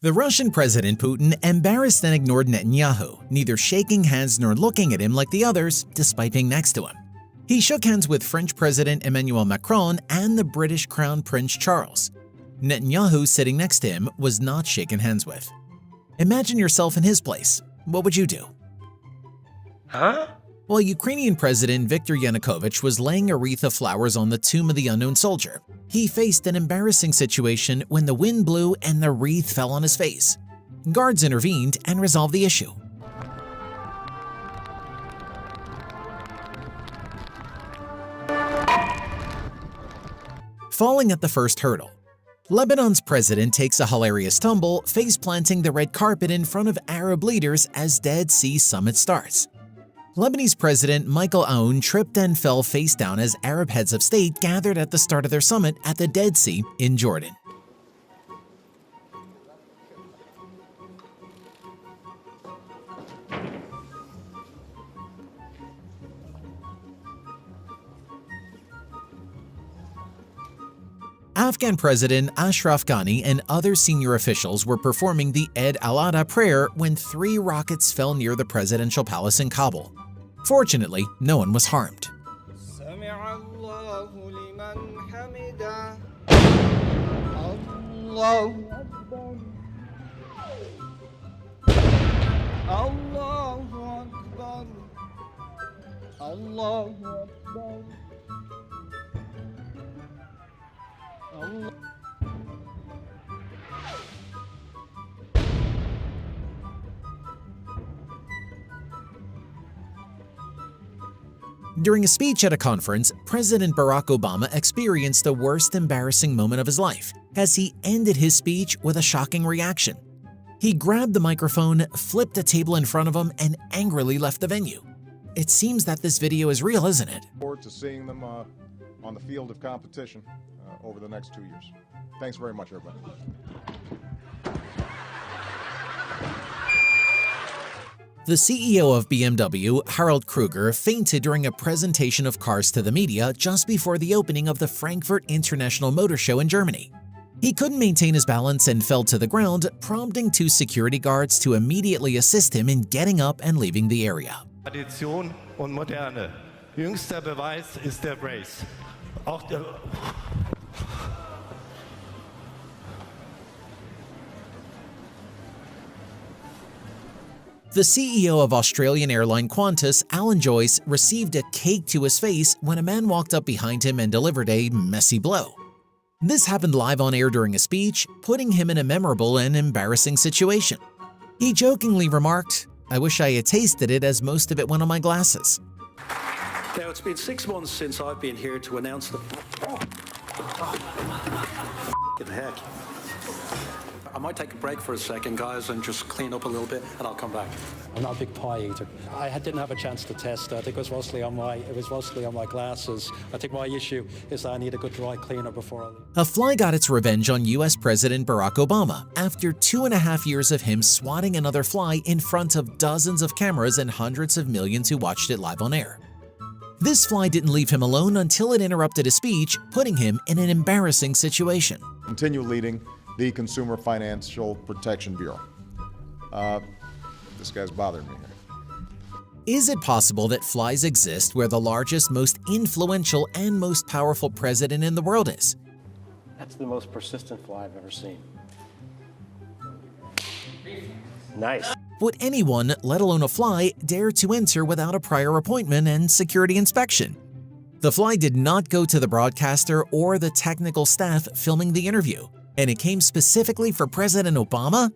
The Russian President Putin embarrassed and ignored Netanyahu, neither shaking hands nor looking at him like the others, despite being next to him. He shook hands with French President Emmanuel Macron and the British Crown Prince Charles. Netanyahu, sitting next to him, was not shaken hands with. Imagine yourself in his place. What would you do? While Ukrainian President Viktor Yanukovych was laying a wreath of flowers on the tomb of the unknown soldier, he faced an embarrassing situation when the wind blew and the wreath fell on his face. Guards intervened and resolved the issue. Falling at the first hurdle. Lebanon's president takes a hilarious tumble, face-planting the red carpet in front of Arab leaders as Dead Sea Summit starts. Lebanese President Michael Aoun tripped and fell face down as Arab heads of state gathered at the start of their summit at the Dead Sea in Jordan. Afghan President Ashraf Ghani and other senior officials were performing the Eid al-Adha prayer when 3 rockets fell near the presidential palace in Kabul. Fortunately, no one was harmed. During a speech at a conference, President Barack Obama experienced the worst embarrassing moment of his life as he ended his speech with a shocking reaction. He grabbed the microphone, flipped a table in front of him, and angrily left the venue. It seems that this video is real, isn't it? Forward to seeing them on the field of competition over the next 2 years. Thanks very much, everybody. The CEO of BMW, Harald Krüger, fainted during a presentation of cars to the media just before the opening of the Frankfurt International Motor Show in Germany. He couldn't maintain his balance and fell to the ground, prompting 2 security guards to immediately assist him in getting up and leaving the area. Tradition und Moderne. Jüngster Beweis ist der Brace. Auch der The CEO of Australian airline Qantas, Alan Joyce, received a cake to his face when a man walked up behind him and delivered a messy blow. This happened live on air during a speech, putting him in a memorable and embarrassing situation. He jokingly remarked, "I wish I had tasted it as most of it went on my glasses." Now, it's been 6 months since I've been here to announce the... Get the heck. I might take a break for a second, guys, and just clean up a little bit, and I'll come back. I'm not a big pie eater. I didn't have a chance to test. I think it was mostly on my glasses. I think my issue is that I need a good dry cleaner before I leave. A fly got its revenge on US President Barack Obama after 2.5 years of him swatting another fly in front of dozens of cameras and hundreds of millions who watched it live on air. This fly didn't leave him alone until it interrupted his speech, putting him in an embarrassing situation. Continue leading the Consumer Financial Protection Bureau. This guy's bothering me here. Is it possible that flies exist where the largest, most influential, and most powerful president in the world is? That's the most persistent fly I've ever seen. Nice. Would anyone, let alone a fly, dare to enter without a prior appointment and security inspection? The fly did not go to the broadcaster or the technical staff filming the interview, and it came specifically for President Obama?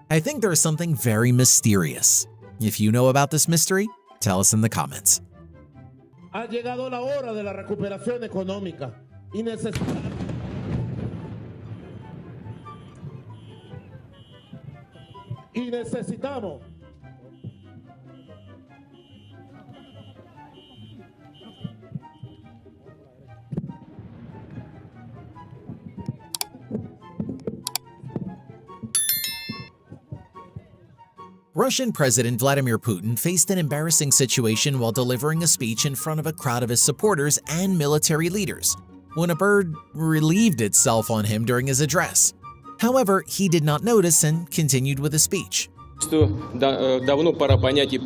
I think there is something very mysterious. If you know about this mystery, tell us in the comments. Ha llegado la hora de la recuperación económica y necesitamos Russian President Vladimir Putin faced an embarrassing situation while delivering a speech in front of a crowd of his supporters and military leaders, when a bird relieved itself on him during his address. However, he did not notice and continued with his speech. Что давно пора понять и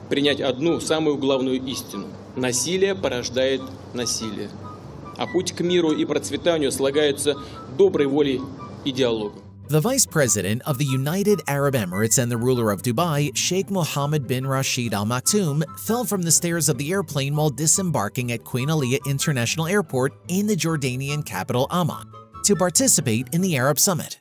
принять одну самую главную истину. Насилие порождает насилие. А путь к миру и процветанию слагается доброй волей и диалогом. The Vice President of the United Arab Emirates and the ruler of Dubai, Sheikh Mohammed bin Rashid Al Maktoum, fell from the stairs of the airplane while disembarking at Queen Aliyah International Airport in the Jordanian capital Amman to participate in the Arab Summit.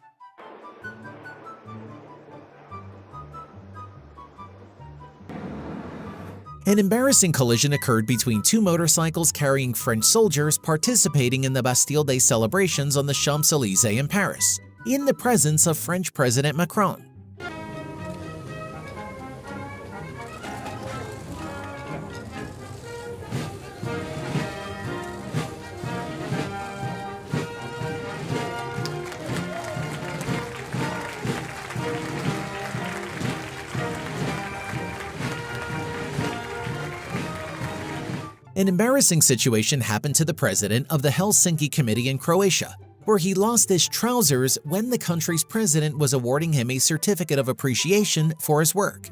An embarrassing collision occurred between two motorcycles carrying French soldiers participating in the Bastille Day celebrations on the Champs-Élysées in Paris, in the presence of French President Macron. An embarrassing situation happened to the president of the Helsinki Committee in Croatia, where he lost his trousers when the country's president was awarding him a certificate of appreciation for his work.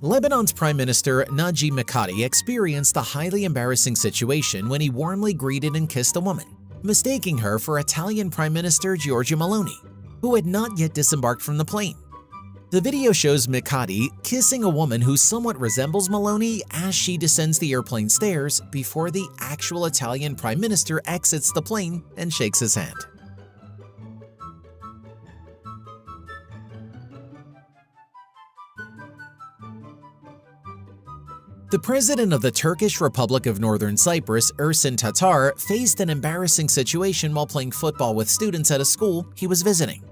Lebanon's Prime Minister Najib Mikati experienced a highly embarrassing situation when he warmly greeted and kissed a woman, mistaking her for Italian Prime Minister Giorgia Meloni, who had not yet disembarked from the plane. The video shows Mikati kissing a woman who somewhat resembles Meloni as she descends the airplane stairs before the actual Italian Prime Minister exits the plane and shakes his hand. The president of the Turkish Republic of Northern Cyprus, Ersin Tatar, faced an embarrassing situation while playing football with students at a school he was visiting.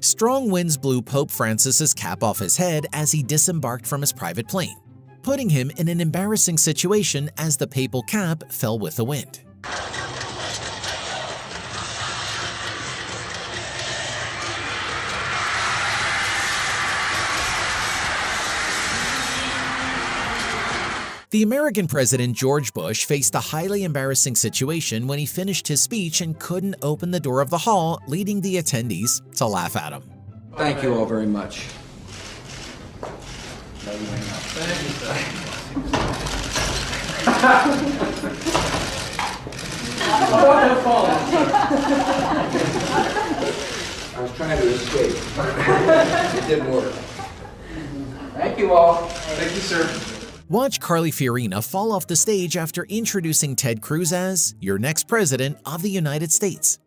Strong winds blew Pope Francis's cap off his head as he disembarked from his private plane, putting him in an embarrassing situation as the papal cap fell with the wind. The American President George Bush faced a highly embarrassing situation when he finished his speech and couldn't open the door of the hall, leading the attendees to laugh at him. Thank you all very much. I was trying to escape. It didn't work. Thank you all. Thank you, sir. Watch Carly Fiorina fall off the stage after introducing Ted Cruz as your next president of the United States.